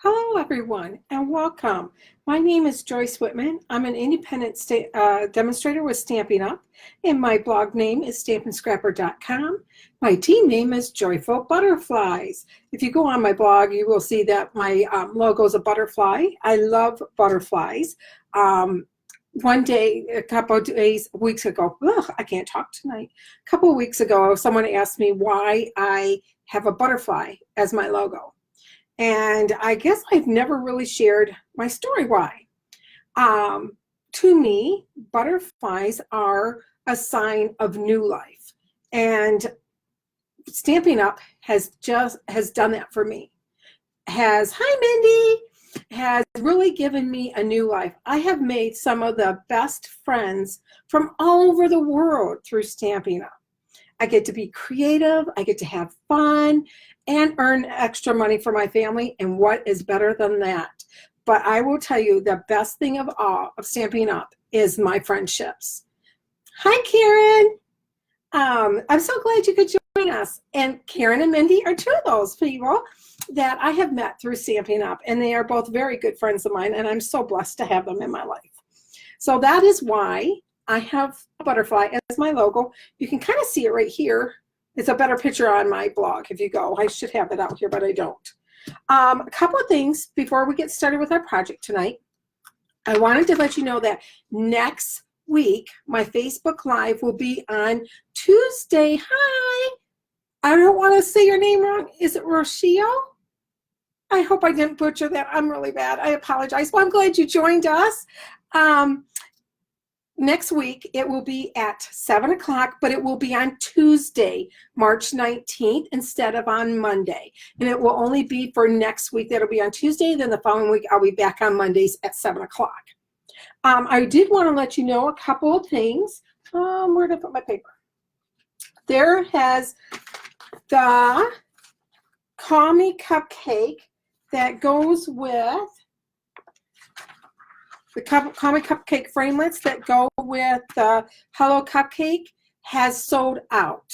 Hello, everyone, and welcome. My name is Joyce Whitman. I'm an independent demonstrator with Stampin' Up, and my blog name is stampinscrapper.com. My team name is Joyful Butterflies. If you go on my blog, you will see that my logo is a butterfly. I love butterflies. One day, a couple of weeks ago, I can't talk tonight. A couple of weeks ago, someone asked me why I have a butterfly as my logo. And I guess I've never really shared my story why. To me, butterflies are a sign of new life. And Stampin' Up has done that for me. Hi Mindy, has really given me a new life. I have made some of the best friends from all over the world through Stampin' Up. I get to be creative, I get to have fun, and earn extra money for my family, and what is better than that? But I will tell you, the best thing of all of Stampin' Up is my friendships. Hi, Karen. I'm so glad you could join us. And Karen and Mindy are two of those people that I have met through Stampin' Up, and they are both very good friends of mine, and I'm so blessed to have them in my life. So that is why I have a butterfly as my logo. You can kind of see it right here. It's a better picture on my blog if you go. I should have it out here, but I don't. A couple of things before we get started with our project tonight. I wanted to let you know that next week, my Facebook Live will be on Tuesday. Hi. I don't want to say your name wrong. Is it Rochelle? I hope I didn't butcher that. I'm really bad. I apologize. Well, I'm glad you joined us. Next week, it will be at 7 o'clock, but it will be on Tuesday, March 19th, instead of on Monday. And it will only be for next week. That'll be on Tuesday. Then the following week, I'll be back on Mondays at 7 o'clock. I did want to let you know a couple of things. Where did I put my paper? There has the Call Me Cupcake that goes with the Call Me Cupcake framelits that go with the Hello Cupcake has sold out.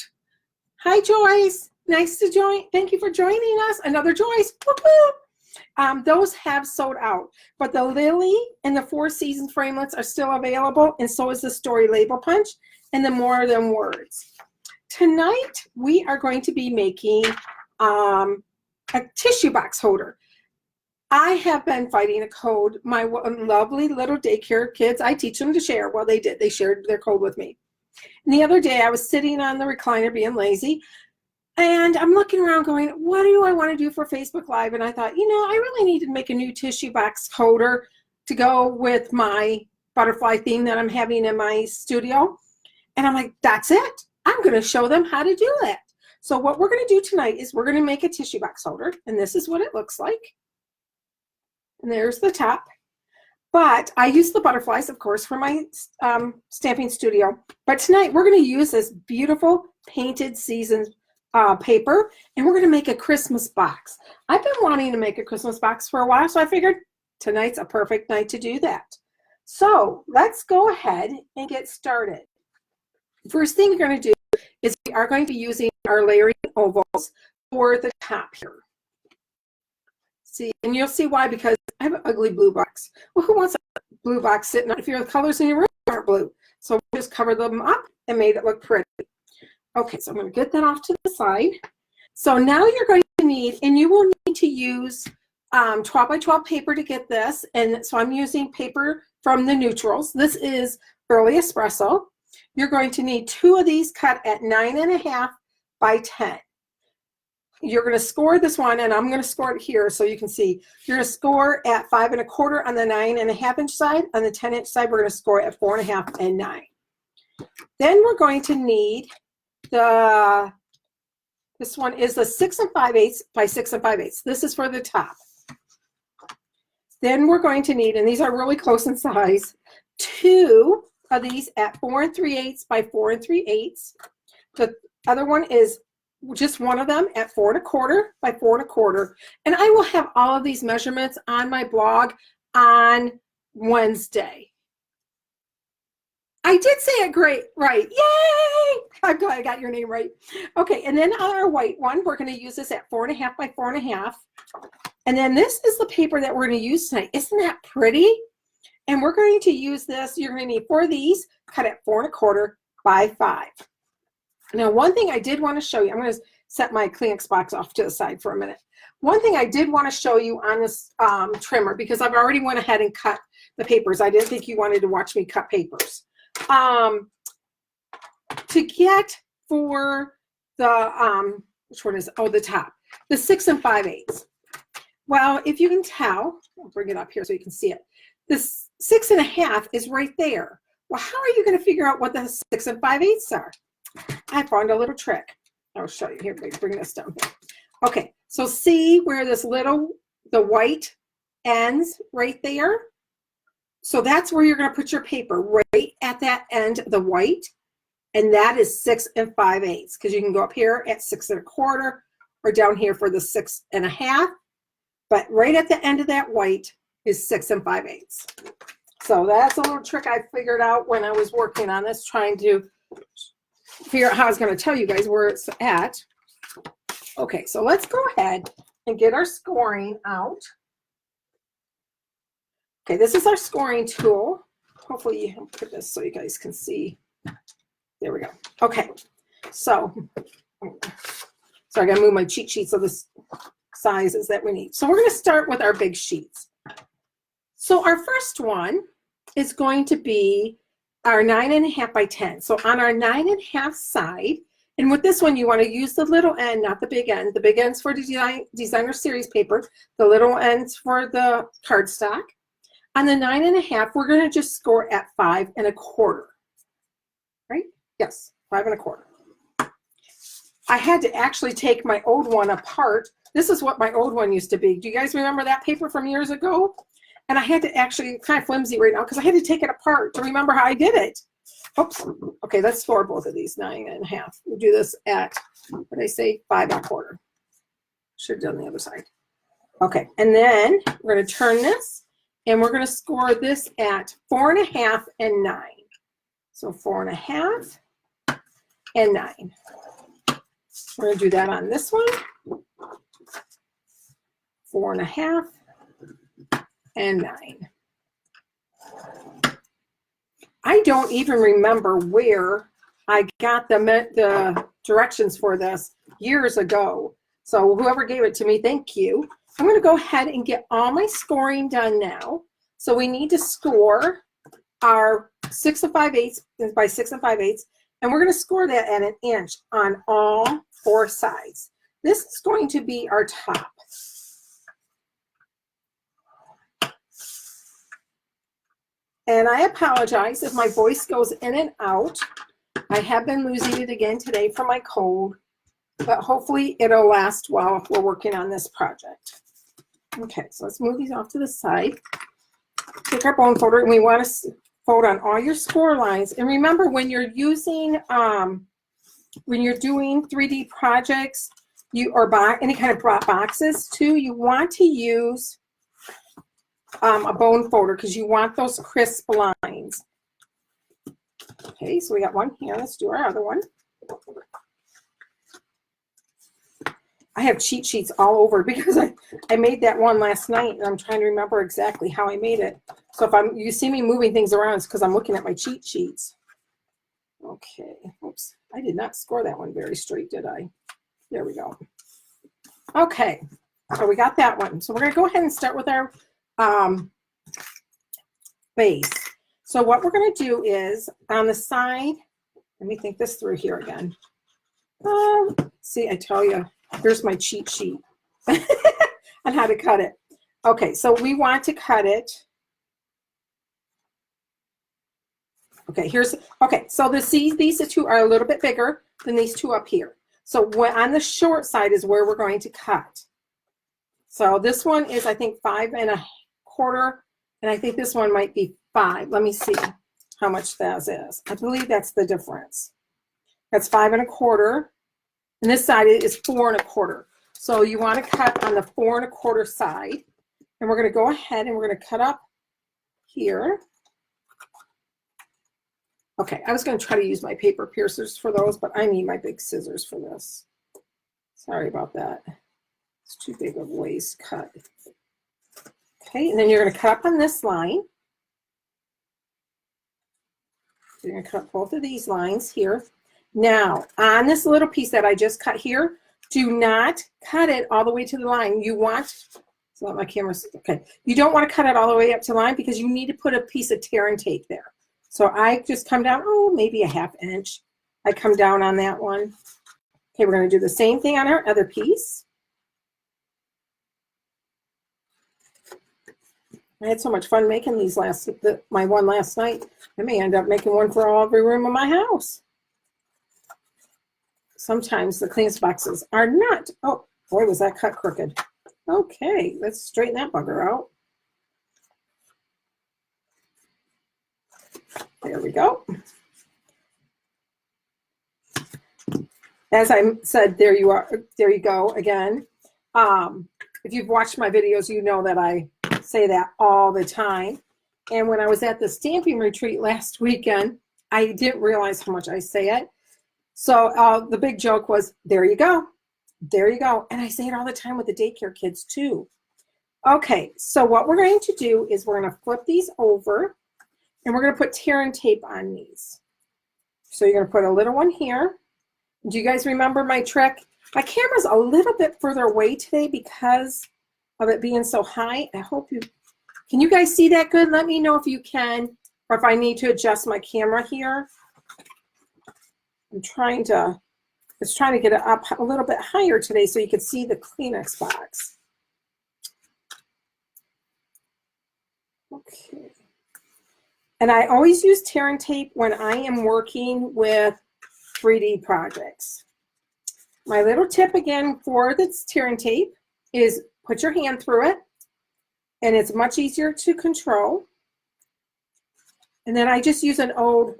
Hi, Joyce. Nice to join. Thank you for joining us. Another Joyce. Woo-hoo. Those have sold out. But the Lily and the Four Seasons framelits are still available, and so is the Story Label Punch and the More Than Words. Tonight, we are going to be making a tissue box holder. I have been fighting a code. My lovely little daycare kids, I teach them to share. Well, they did. They shared their code with me. And the other day, I was sitting on the recliner being lazy, and I'm looking around going, what do I want to do for Facebook Live? And I thought, I really need to make a new tissue box holder to go with my butterfly theme that I'm having in my studio. And I'm like, that's it. I'm going to show them how to do that. So what we're going to do tonight is we're going to make a tissue box holder, and this is what it looks like. And there's the top. But I use the butterflies, of course, for my stamping studio. But tonight we're going to use this beautiful painted seasoned paper, and we're going to make a Christmas box. I've been wanting to make a Christmas box for a while, so I figured tonight's a perfect night to do that. So let's go ahead and get started. First thing we're going to do is we are going to be using our layering ovals for the top here. See, and you'll see why, because I have an ugly blue box. Well, who wants a blue box sitting on if your colors in your room aren't blue? So we'll just cover them up and made it look pretty. Okay, so I'm going to get that off to the side. So now you're going to need, and you will need to use 12 by 12 paper to get this. And so I'm using paper from the Neutrals. This is Early Espresso. You're going to need 2 of these cut at 9.5 by 10. You're going to score this one, and I'm going to score it here so you can see. You're going to score at 5 1/4 on the 9.5 inch side. On the 10 inch side, we're going to score at 4 1/2 and 9. Then we're going to need this one is the 6 5/8 by 6 5/8. This is for the top. Then we're going to need, and these are really close in size, 2 of these at 4 3/8 by 4 3/8. The other one is just one of them at 4 1/4 by 4 1/4. And I will have all of these measurements on my blog on Wednesday. I did say it great, right? Yay! I'm glad I got your name right. Okay, and then on our white one, we're going to use this at 4 1/2 by 4 1/2. And then this is the paper that we're going to use tonight. Isn't that pretty? And we're going to use this. You're going to need 4 of these, cut at 4 1/4 by 5. Now, one thing I did want to show you, I'm going to set my Kleenex box off to the side for a minute. One thing I did want to show you on this trimmer, because I've already went ahead and cut the papers. I didn't think you wanted to watch me cut papers. To get for the, which one is, oh, the top, the 6 5/8. Well, if you can tell, I'll bring it up here so you can see it. This 6 1/2 is right there. Well, how are you going to figure out what the 6 5/8 are? I found a little trick. I'll show you here. Bring this down here. Okay, so see where this little, the white ends right there? So that's where you're going to put your paper, right at that end of the white. And that is 6 5/8, because you can go up here at 6 1/4 or down here for the 6 1/2. But right at the end of that white is 6 5/8. So that's a little trick I figured out when I was working on this, trying to figure out how I was going to tell you guys where it's at. Okay, so let's go ahead and get our scoring out. Okay, this is our scoring tool. Hopefully you can put this so you guys can see. There we go. Okay, so I got to move my cheat sheets of the sizes that we need. So we're going to start with our big sheets. So our first one is going to be our 9 1/2 by 10. So on our 9 1/2 side, and with this one, you want to use the little end, not the big end. The big end's for designer series paper. The little end's for the cardstock. On the 9 1/2, we're going to just score at 5 1/4. Right? Yes, 5 1/4. I had to actually take my old one apart. This is what my old one used to be. Do you guys remember that paper from years ago? And I had to actually, kind of flimsy right now, because I had to take it apart to remember how I did it. Oops. Okay, let's score both of these 9 1/2. We'll do this at, what did I say, 5 1/4. Should have done the other side. Okay, and then we're going to turn this, and we're going to score this at 4 1/2 and 9. So 4 1/2 and 9. We're going to do that on this one. 4 1/2 and 9. I don't even remember where I got the directions for this years ago. So whoever gave it to me, thank you. I'm going to go ahead and get all my scoring done now. So we need to score our 6 5/8 by 6 5/8, and we're going to score that at 1 inch on all 4 sides. This is going to be our top. And I apologize if my voice goes in and out. I have been losing it again today from my cold, but hopefully it'll last while we're working on this project. Okay, so let's move these off to the side. Take our bone folder, and we want to fold on all your score lines. And remember, when you're using, when you're doing 3D projects, or any kind of boxes too, you want to use a bone folder, because you want those crisp lines. Okay, so we got one here. Let's do our other one. I have cheat sheets all over because I made that one last night, and I'm trying to remember exactly how I made it. So if you see me moving things around, it's because I'm looking at my cheat sheets. Okay, oops, I did not score that one very straight, did I? There we go. Okay, so we got that one. So we're going to go ahead and start with our base. So what we're going to do is on the side, let me think this through here again. See, I tell you, here's my cheat sheet on how to cut it. Okay, so we want to cut it. Okay, so these two are a little bit bigger than these two up here. So on the short side is where we're going to cut. So this one is, I think, 5 1/4, and I think this one might be 5. Let me see how much that is. I believe that's the difference. That's 5 1/4, and this side is 4 1/4. So you want to cut on the 4 1/4 side, and we're going to go ahead and we're going to cut up here. Okay, I was going to try to use my paper piercers for those, but I need my big scissors for this. Sorry about that. It's too big of a waste cut. Okay, and then you're going to cut up on this line. So you're going to cut both of these lines here. Now, on this little piece that I just cut here, do not cut it all the way to the line. You want, so my camera's, okay. You don't want to cut it all the way up to the line because you need to put a piece of tear and tape there. So I just come down, oh, maybe a 1/2 inch. I come down on that one. Okay, we're going to do the same thing on our other piece. I had so much fun making these my one last night. I may end up making one for every room in my house. Sometimes the cleanest boxes are not. Oh, boy, was that cut crooked. Okay, let's straighten that bugger out. There we go. As I said, there you are. There you go again. If you've watched my videos, you know that I say that all the time. And when I was at the Stampin' retreat last weekend, I didn't realize how much I say it. So the big joke was, there you go. There you go. And I say it all the time with the daycare kids too. Okay, so what we're going to do is we're going to flip these over and we're going to put tear and tape on these. So you're going to put a little one here. Do you guys remember my trick? My camera's a little bit further away today because of it being so high. I hope you, can you guys see that good? Let me know if you can, or if I need to adjust my camera here. It's trying to get it up a little bit higher today so you can see the Kleenex box. Okay. And I always use tear and tape when I am working with 3D projects. My little tip again for this tear and tape is put your hand through it, and it's much easier to control. And then I just use an old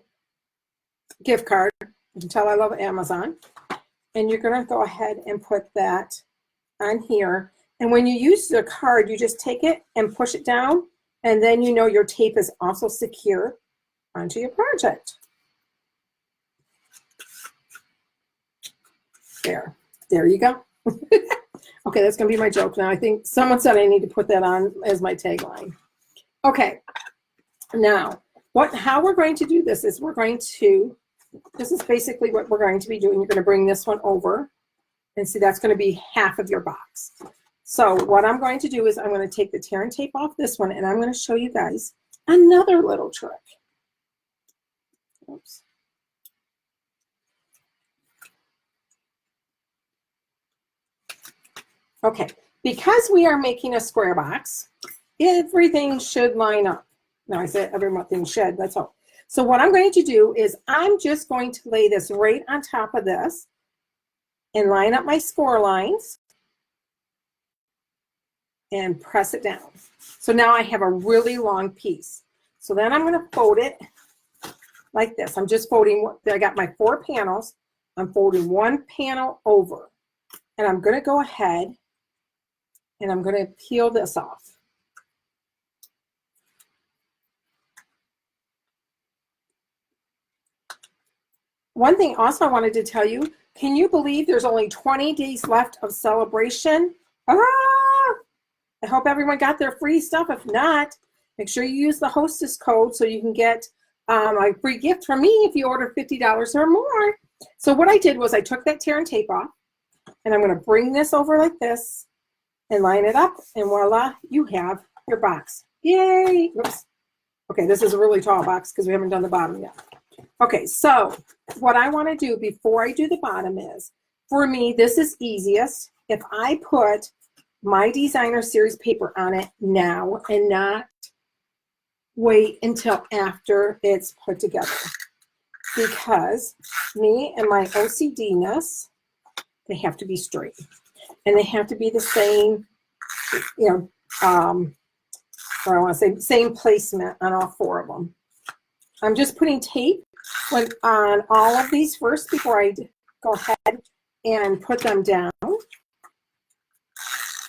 gift card. You can tell I love Amazon. And you're going to go ahead and put that on here. And when you use the card, you just take it and push it down, and then you know your tape is also secure onto your project. There you go. Okay, that's going to be my joke now. I think someone said I need to put that on as my tagline. Okay, now how we're going to do this is this is basically what we're going to be doing. You're going to bring this one over, and see that's going to be half of your box. So what I'm going to do is I'm going to take the tear and tape off this one, and I'm going to show you guys another little trick. Oops. Okay, because we are making a square box, everything should line up. Now I said everything should, that's all. So what I'm going to do is I'm just going to lay this right on top of this and line up my score lines and press it down. So now I have a really long piece. So then I'm going to fold it like this. I'm just folding, I got my 4 panels. I'm folding one panel over, and I'm going to go ahead and I'm going to peel this off. One thing also I wanted to tell you, can you believe there's only 20 days left of celebration? Ah! I hope everyone got their free stuff. If not, make sure you use the hostess code so you can get a free gift from me if you order $50 or more. So what I did was I took that tear and tape off, and I'm going to bring this over like this and line it up, and voila, you have your box. Yay! Oops. Okay, this is a really tall box because we haven't done the bottom yet. Okay, so what I want to do before I do the bottom is, for me, this is easiest if I put my designer series paper on it now and not wait until after it's put together. Because me and my OCD-ness, they have to be straight. And they have to be the same, you know, or I want to say same placement on all 4 of them. I'm just putting tape on all of these first before I go ahead and put them down.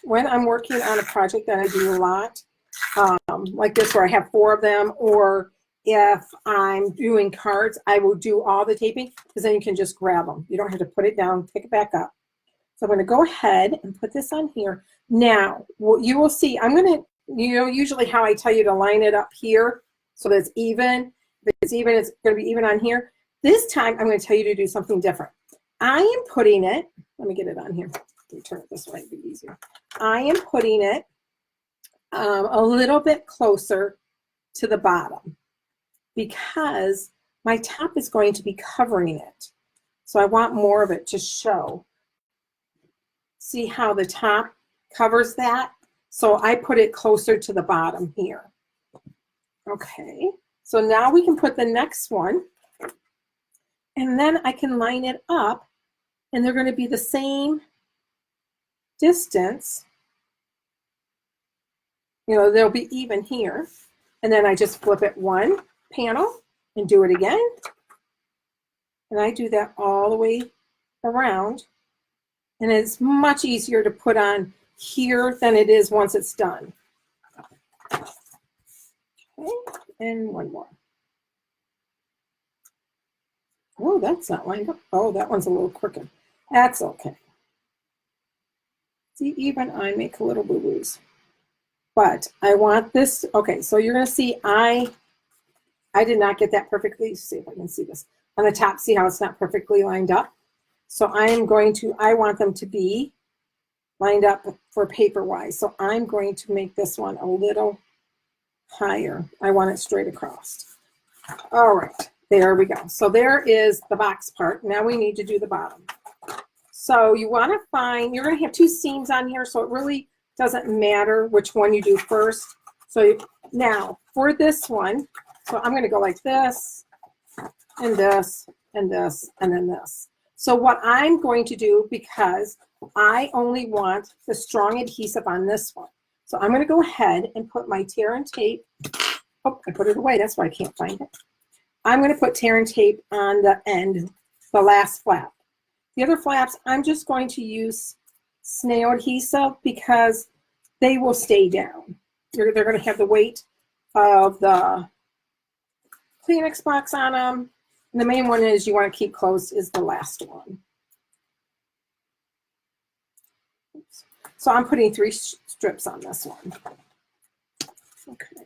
When I'm working on a project that I do a lot, like this where I have 4 of them, or if I'm doing cards, I will do all the taping because then you can just grab them. You don't have to put it down, pick it back up. So I'm going to go ahead and put this on here. Now, what you will see, I'm going to you know, usually how I tell you to line it up here so that it's even. If it's even, it's going to be even on here. This time, I'm going to tell you to do something different. I am putting it, let me get it on here. Let me turn it this way, it'd be easier. I am putting it a little bit closer to the bottom because my top is going to be covering it. So I want more of it to show. See how the top covers that? So I put it closer to the bottom here. Okay, so now we can put the next one, and then I can line it up, and they're going to be the same distance. You know, they'll be even here. And then I just flip it one panel and do it again. And I do that all the way around. And it's much easier to put on here than it is once it's done. Okay, and one more. Oh, that's not lined up. Oh, that one's a little crooked. That's okay. See, even I make little boo-boos. But I want this, okay, so you're gonna see I did not get that perfectly. See if I can see this. On the top, see how it's not perfectly lined up? So I want them to be lined up for paper-wise. So I'm going to make this one a little higher. I want it straight across. All right, there we go. So there is the box part. Now we need to do the bottom. So you want to find, you're going to have two seams on here, so it really doesn't matter which one you do first. So now for this one, so I'm going to go like this, and this, and this, and then this. So what I'm going to do, because I only want the strong adhesive on this one, so I'm going to go ahead and put my tear and tape. Oh, I put it away. That's why I can't find it. I'm going to put tear and tape on the end, the last flap. The other flaps, I'm just going to use snail adhesive because they will stay down. They're going to have the weight of the Kleenex box on them. And the main one is you want to keep closed is the last one. Oops. So I'm putting 3 strips on this one. Okay.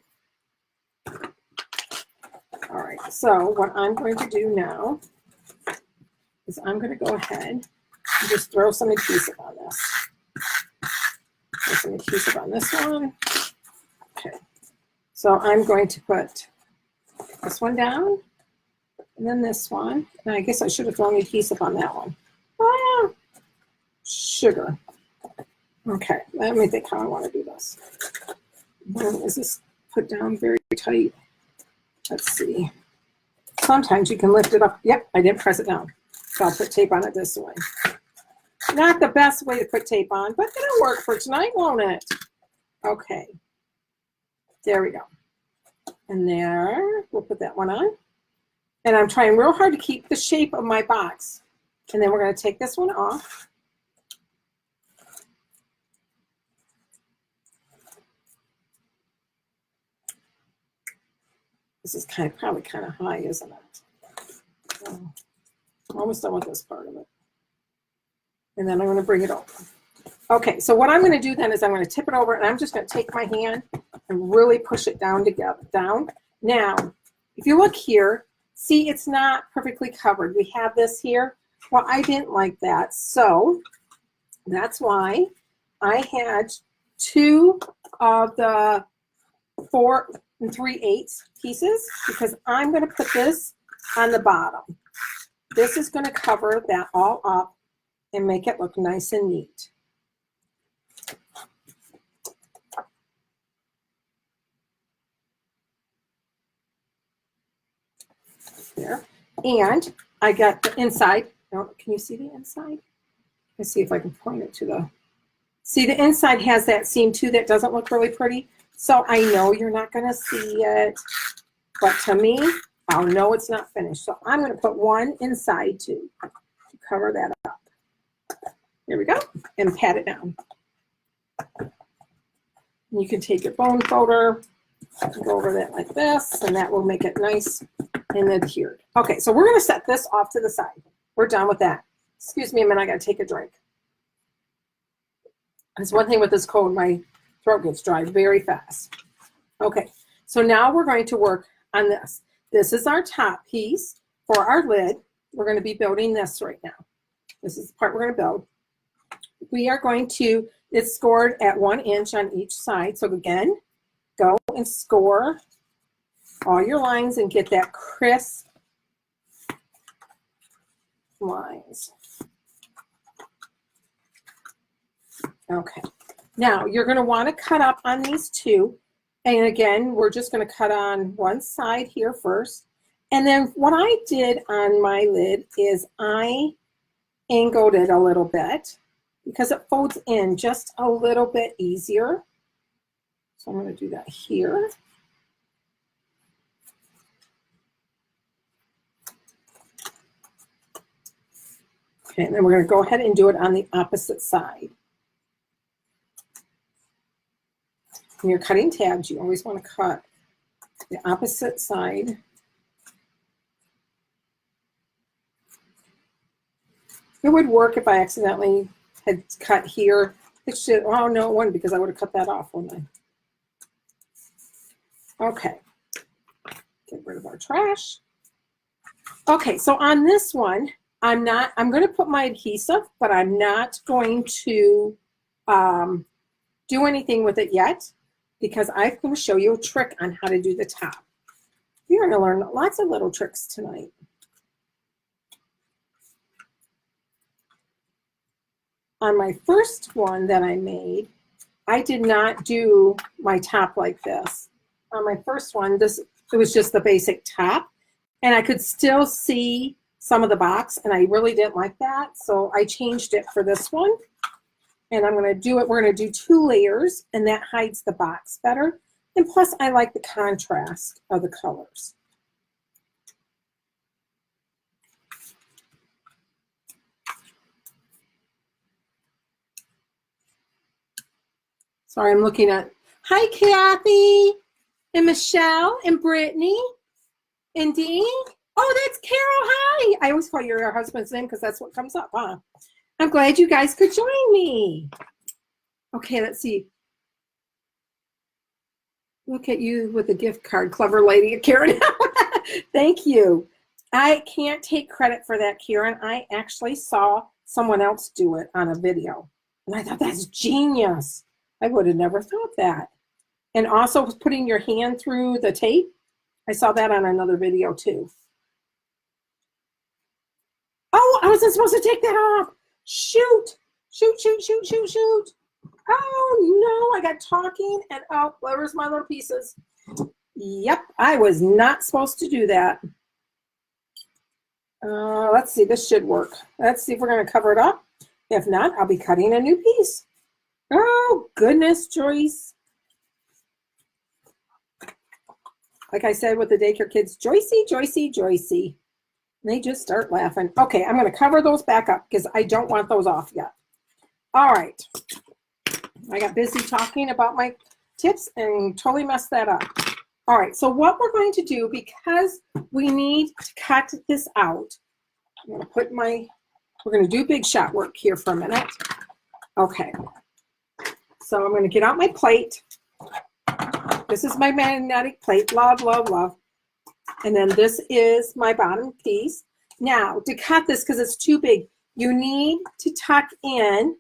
All right, so what I'm going to do now is I'm going to go ahead and just throw some adhesive on this. Throw some adhesive on this one. Okay, so I'm going to put this one down, and then this one. And I guess I should have thrown adhesive on that one. Ah, sugar. Okay, let me think how I want to do this. Is this put down very tight? Let's see. Sometimes you can lift it up. Yep, I didn't press it down. So I'll put tape on it this way. Not the best way to put tape on, but it'll work for tonight, won't it? Okay. There we go. And there, we'll put that one on. And I'm trying real hard to keep the shape of my box. And then we're going to take this one off. This is probably kind of high, isn't it? I'm almost done with this part of it. And then I'm going to bring it over. Okay, so what I'm going to do then is I'm going to tip it over, and I'm just going to take my hand and really push it down together. Down. Now, if you look here, see it's not perfectly covered. We have this here. Well, I didn't like that, so that's why I had 2 of the 4 3/8 pieces, because I'm going to put this on the bottom. This is going to cover that all up and make it look nice and neat. There. And I got the inside. Now, can you see the inside? Let's see if I can point it to the... See, the inside has that seam too that doesn't look really pretty. So I know you're not going to see it, but to me, I'll know it's not finished. So I'm going to put one inside too to cover that up. There we go, and pat it down. You can take your bone folder, go over that like this, and that will make it nice and adhered. Okay, so we're going to set this off to the side. We're done with that. Excuse me a minute, I got to take a drink. There's one thing with this cold, my throat gets dry very fast. Okay, so now we're going to work on this. This is our top piece for our lid. We're going to be building this right now. This is the part we're going to build. We are going to, it's scored at 1 inch on each side. So again, go and score all your lines and get that crisp lines. Okay, now you're going to want to cut up on these two. And again, we're just going to cut on one side here first. And then what I did on my lid is I angled it a little bit because it folds in just a little bit easier. So I'm going to do that here. Okay, and then we're going to go ahead and do it on the opposite side. When you're cutting tabs, you always want to cut the opposite side. It would work if I accidentally had cut here. It should, oh no, it wouldn't because I would have cut that off, wouldn't I? Okay, get rid of our trash. Okay, so on this one, I'm going to put my adhesive, but I'm not going to do anything with it yet because I'm going to show you a trick on how to do the top. You're going to learn lots of little tricks tonight. On my first one that I made, I did not do my top like this. On my first one, it was just the basic top, and I could still see some of the box, and I really didn't like that, so I changed it for this one. And I'm going to do it, we're going to do 2 layers, and that hides the box better. And plus, I like the contrast of the colors. Sorry, I'm looking at, hi Kathy, and Michelle, and Brittany, and Dean. Oh, that's Carol, hi. I always call your husband's name because that's what comes up, huh? I'm glad you guys could join me. Okay, let's see. Look at you with a gift card, clever lady, Karen. Thank you. I can't take credit for that, Karen. I actually saw someone else do it on a video, and I thought that's genius. I would have never thought that. And also putting your hand through the tape. I saw that on another video too. Oh, I wasn't supposed to take that off. Shoot, shoot, shoot, shoot, shoot, shoot. Oh no, I got talking and oh, where's my little pieces? Yep, I was not supposed to do that. Let's see, this should work. Let's see if we're gonna cover it up. If not, I'll be cutting a new piece. Oh, goodness, Joyce. Like I said with the daycare kids, Joycey, Joycey, Joycey. And they just start laughing. Okay, I'm going to cover those back up because I don't want those off yet. All right. I got busy talking about my tips and totally messed that up. All right, so what we're going to do, because we need to cut this out, I'm going to put my, we're going to do big shot work here for a minute. Okay. So I'm going to get out my plate. This is my magnetic plate. Love, love, love. And then this is my bottom piece. Now, to cut this, because it's too big, you need to tuck in.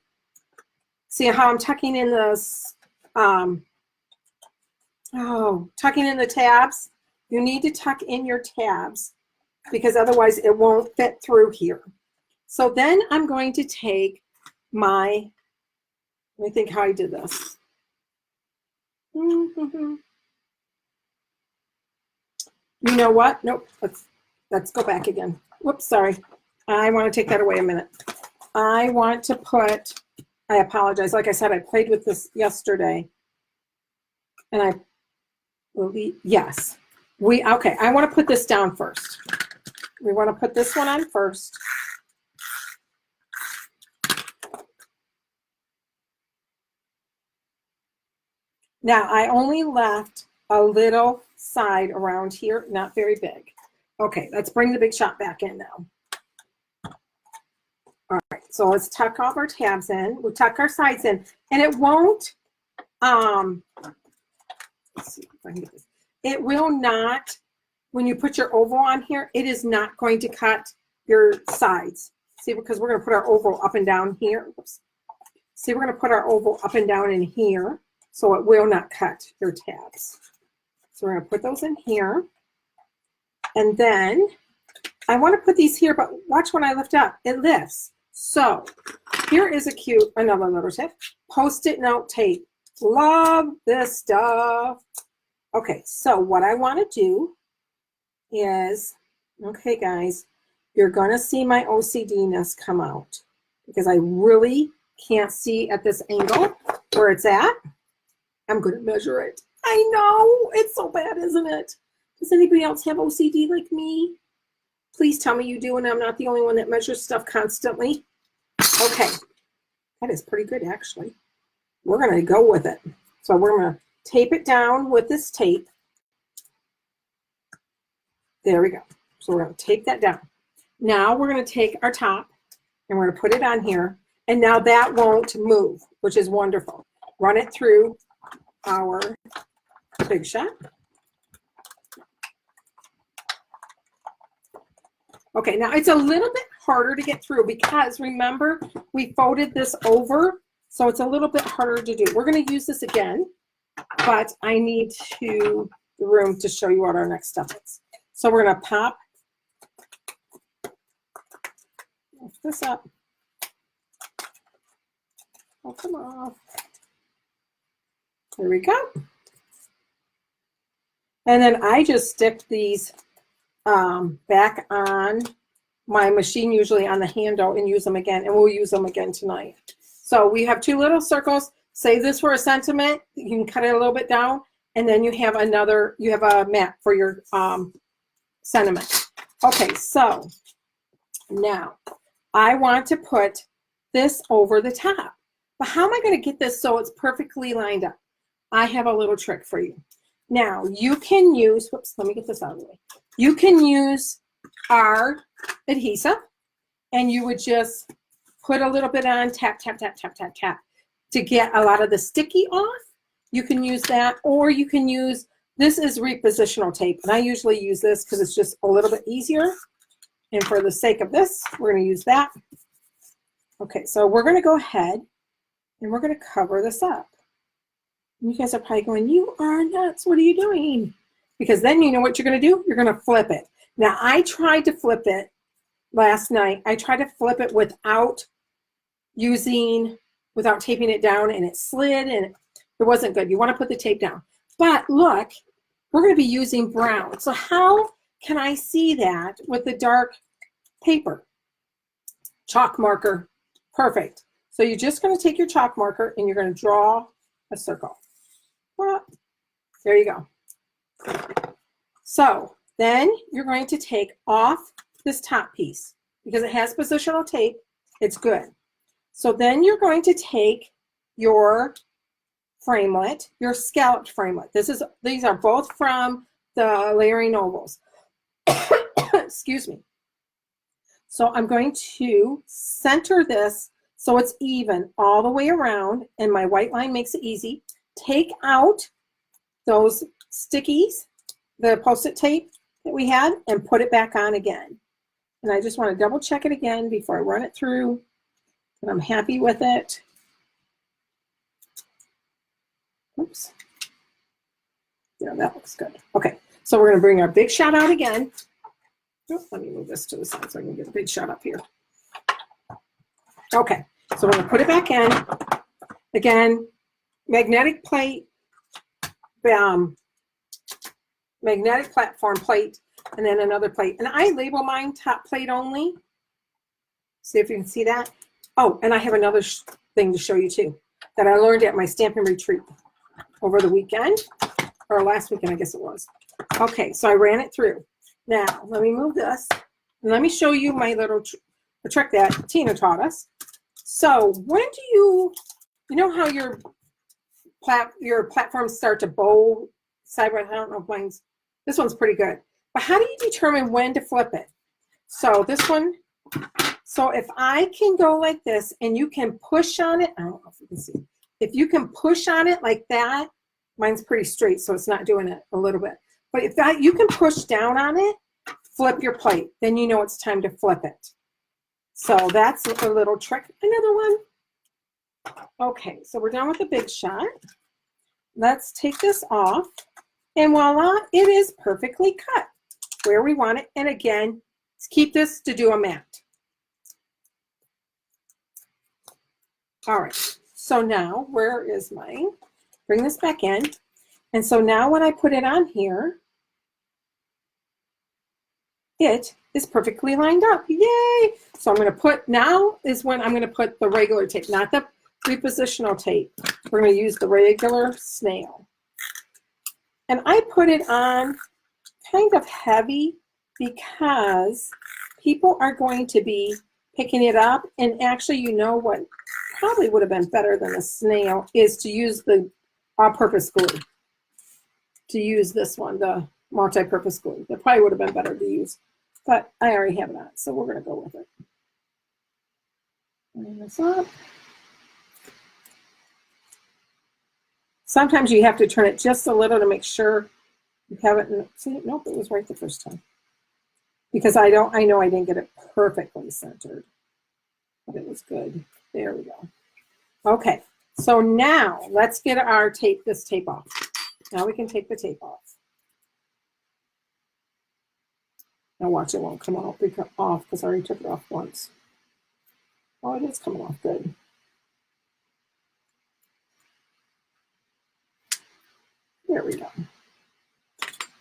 See how I'm tucking in this, tucking in the tabs? You need to tuck in your tabs because otherwise it won't fit through here. So then I'm going to take my, let me think how I did this. You know what? Nope. Let's go back again. Whoops, sorry. I want to take that away a minute. I want to put, I apologize. Like I said, I played with this yesterday. And I believe, yes. Okay, I want to put this down first. We want to put this one on first. Now, I only left a little side around here, not very big. Okay, let's bring the big shot back in now. All right, so let's tuck off our tabs in. We'll tuck our sides in, and it won't let's see if I can get this. It will not, when you put your oval on here, it is not going to cut your sides. See, because we're going to put our oval up and down here. Oops. See, we're going to put our oval up and down in here, so it will not cut your tabs. So we're going to put those in here. And then I want to put these here, but watch when I lift up, it lifts. So here is a cute, another little tip, Post-it note tape. Love this stuff. Okay, so what I want to do is, okay guys, you're going to see my OCD-ness come out because I really can't see at this angle where it's at. I'm going to measure it. I know, it's so bad, isn't it? Does anybody else have OCD like me? Please tell me you do and I'm not the only one that measures stuff constantly. Okay, that is pretty good actually. We're going to go with it. So we're going to tape it down with this tape. There we go. So we're going to tape that down. Now we're going to take our top and we're going to put it on here. And now that won't move, which is wonderful. Run it through our Big Shot. Okay, now it's a little bit harder to get through because remember we folded this over, so it's a little bit harder to do. We're going to use this again, but I need the room to show you what our next step is. So we're going to pop this up. Oh, come off. There we go. And then I just stick these back on my machine, usually on the handle, and use them again, and we'll use them again tonight. So we have two little circles. Save this for a sentiment. You can cut it a little bit down, and then you have another, you have a map for your sentiment. Okay, so now I want to put this over the top. But how am I going to get this so it's perfectly lined up? I have a little trick for you. Now you can use, whoops, let me get this out of the way. You can use our adhesive and you would just put a little bit on, tap, tap, tap, tap, tap, tap to get a lot of the sticky off. You can use that, or you can use, this is repositional tape. And I usually use this because it's just a little bit easier. And for the sake of this, we're going to use that. Okay, so we're going to go ahead and we're going to cover this up. You guys are probably going, you are nuts. What are you doing? Because then you know what you're going to do? You're going to flip it. Now, I tried to flip it last night. I tried to flip it without taping it down, and it slid, and it wasn't good. You want to put the tape down. But look, we're going to be using brown. So how can I see that with the dark paper? Chalk marker. Perfect. So you're just going to take your chalk marker, and you're going to draw a circle. Well, there you go. So then you're going to take off this top piece because it has positional tape. It's good. So then you're going to take your framelit, your scalloped framelit. These are both from the Layering Ovals. Excuse me. So I'm going to center this so it's even all the way around, and my white line makes it easy. Take out those stickies, the Post-it tape that we had, and put it back on again. And I just want to double check it again before I run it through, and I'm happy with it. Oops. Yeah, that looks good. Okay, so we're going to bring our Big Shot out again. Oh, let me move this to the side so I can get a Big Shot up here. Okay, so we're going to put it back in. Again, magnetic plate, magnetic platform plate, and then another plate. And I label mine top plate only. See if you can see that. Oh, and I have another thing to show you too that I learned at my Stampin' retreat over the weekend, or last weekend, I guess it was. Okay, so I ran it through. Now, let me move this, and let me show you my little trick that Tina taught us. So when do you know how your platforms start to bow sideways? I don't know if mine's, this one's pretty good. But how do you determine when to flip it? So this one, so if I can go like this and you can push on it, I don't know if you can see, if you can push on it like that, mine's pretty straight, so it's not doing it a little bit. But if that you can push down on it, flip your plate. Then you know it's time to flip it. So that's a little trick. Another one. Okay, so we're done with the big shot. Let's take this off. And voila, it is perfectly cut where we want it. And again, keep this to do a mat. All right, so now where is mine? Bring this back in. And so now when I put it on here, it is perfectly lined up. Yay! So I'm going to put, now is when I'm going to put the regular tape, not the repositional tape. We're going to use the regular snail. And I put it on kind of heavy because people are going to be picking it up. And actually, you know what probably would have been better than a snail is to use the all-purpose glue. To use this one, the multi-purpose glue. That probably would have been better to use. But I already have it on, so we're going to go with it. Bring this up. Sometimes you have to turn it just a little to make sure you have it. See, nope, it was right the first time. Because I know I didn't get it perfectly centered, but it was good. There we go. Okay, so now let's get our tape, this tape off. Now we can take the tape off. Now watch, it won't come off because I already took it off once. Oh, it is coming off good. There we go.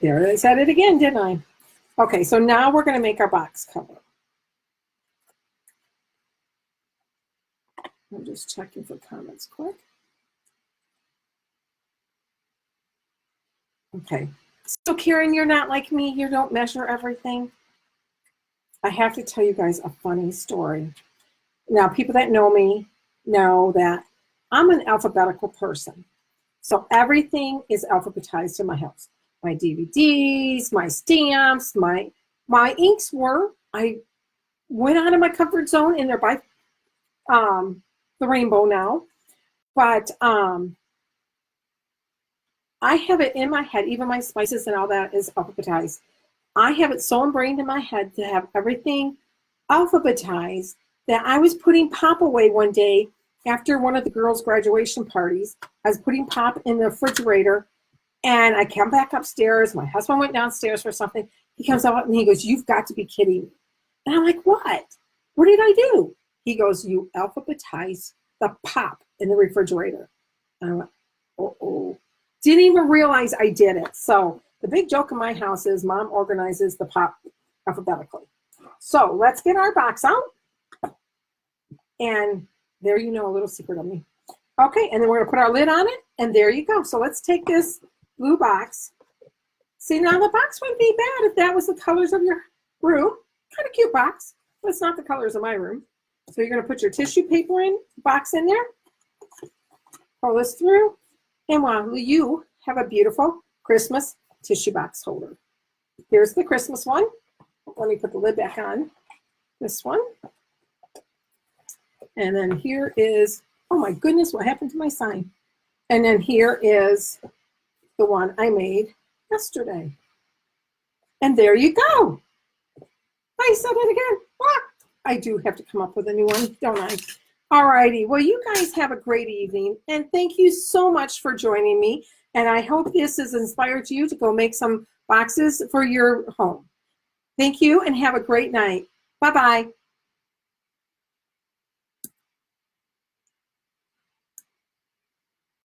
There, I said it again, didn't I? Okay, so now we're going to make our box cover. I'm just checking for comments quick. Okay. So Karen, you're not like me. You don't measure everything. I have to tell you guys a funny story. Now, people that know me know that I'm an alphabetical person. So everything is alphabetized in my house. My DVDs, my stamps, my inks were. I went out of my comfort zone and they're by the rainbow now. But I have it in my head, even my spices and all that is alphabetized. I have it so ingrained in my head to have everything alphabetized that I was putting pop away one day after one of the girls' graduation parties. I was putting pop in the refrigerator and I came back upstairs. My husband went downstairs for something. He comes out and he goes, "You've got to be kidding me." And I'm like, "What? What did I do?" He goes, "You alphabetized the pop in the refrigerator." And I went, "Uh-oh." Didn't even realize I did it. So the big joke in my house is Mom organizes the pop alphabetically. So let's get our box out. And there you know a little secret of me. Okay, and then we're going to put our lid on it. And there you go. So let's take this blue box. See, now the box wouldn't be bad if that was the colors of your room. Kind of cute box, but it's not the colors of my room. So you're going to put your tissue paper box in there. Pull this through. And while you have a beautiful Christmas tissue box holder. Here's the Christmas one. Let me put the lid back on. This one. And then here is, oh my goodness, what happened to my sign? And then here is the one I made yesterday. And there you go. I said it again. Ah, I do have to come up with a new one, don't I? All righty. Well, you guys have a great evening. And thank you so much for joining me. And I hope this has inspired you to go make some boxes for your home. Thank you and have a great night. Bye-bye.